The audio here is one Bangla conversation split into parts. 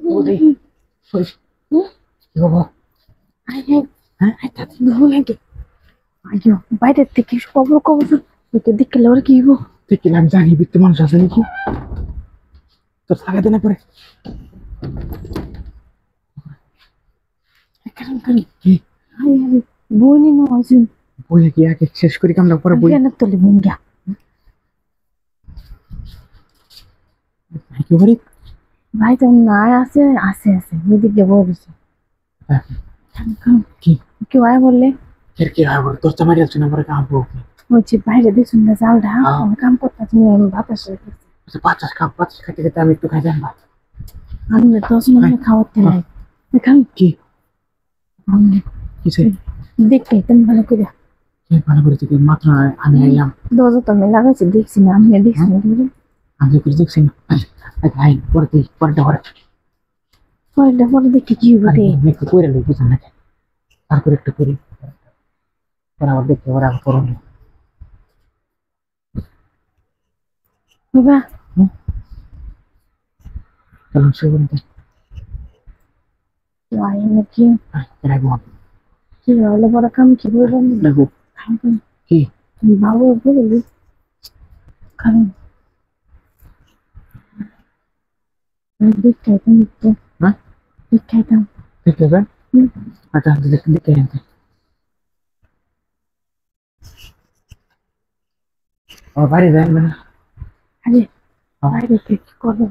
ওরে ওই কি বাবা আয় হ্যাঁ হ্যাঁ আয় তাড়াতাড়ি ভুল লাগে আইয়ো বাইরের থেকে খবর খবর ওকে দেখলে ওরা কি হইব ঠিক আমি জানি বিত্ত মানুষ আছে নাকি তোর থাকাতে না পরে কারণ কারণ কি আয় আরে বই নিয়ে নেওয়া হয়েছে বইয়ে কি আগে শেষ করি আমরা পরে বই কেন তোলে বোন গা কি করি ভাই তো না আছে আছে আছে ওইদিকে বই গেছে কি কেউ আয় বললে এর কি হবে তোর তো মারি যাচ্ছে না পরে কাঁপবো ওই যে বাইরে দেখুন না জালটা আমি কাম করতেছি বাতাস বাচ্চা খাপ বাচ্চা খাইতে খেতে আমি একটু খাই যান বা আমি 10 মিনিট খাওয়াতে নাই দেখান কি কিসে দেখতে তুমি ভালো করে ভালো করে থেকে মাত্র আমি আইলাম দরজা তো আমি লাগাইছি দেখছি না আমি দেখছি না আমি করে দেখছি না আই পরে তুই পরেটা পরে পরে দেখি কি হবে একটু করে লই বুঝান না তারপর একটু করি পরে আবার দেখতে পরে আবার করুন বাবা চলুন শুরু করুন আই নাকি রাখবো কি হলো বড় কাম কি বলবেন রাখবো কি বাবু বলবি কারণ দেখতে হ্যাঁ দেখতে দেখতে হবে আচ্ছা দেখতে দেখতে আনতে আর বাইরে যাই মানে আরে বাইরে কি করবো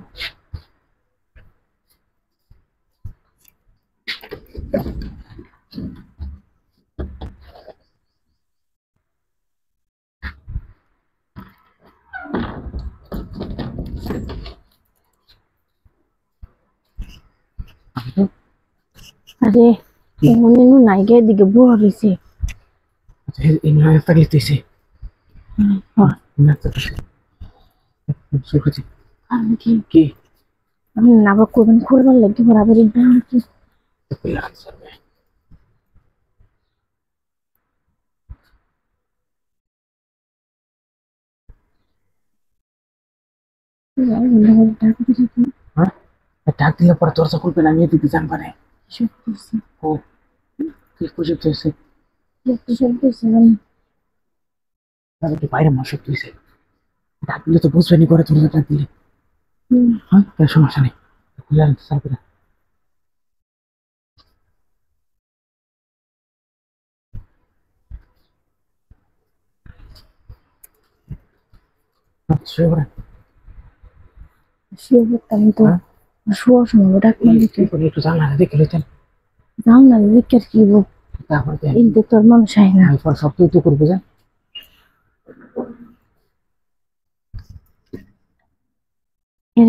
আরে মনে নাই গে দিকে বুয়া রয়েছে আচ্ছা এই নিয়ে থাকলে তুইছে হ্যাঁ না তো শুরু করছি আমি কি কি আমি না বা করবেন খুলবার লাগবে বরাবর কি হ্যাঁ ডাক দিলে পরে তোর সকল পেলে আমি দিতে জানবা না ও কি খুশি হয়েছে তাহলে বাইরে মশক তুইছে ডাক দিলে তো বুঝবেনি করে তোর ডাক দিলে হ্যাঁ তার সমস্যা নেই খুলে আনতে চাইবে না আমি তো শোয়ার সময় ডাক একটু জানলা দেখে লইতেন যাও না লিখে কি তারপরে কিন্তু তোর মানুষ হয় না সব তুই করবো যা এর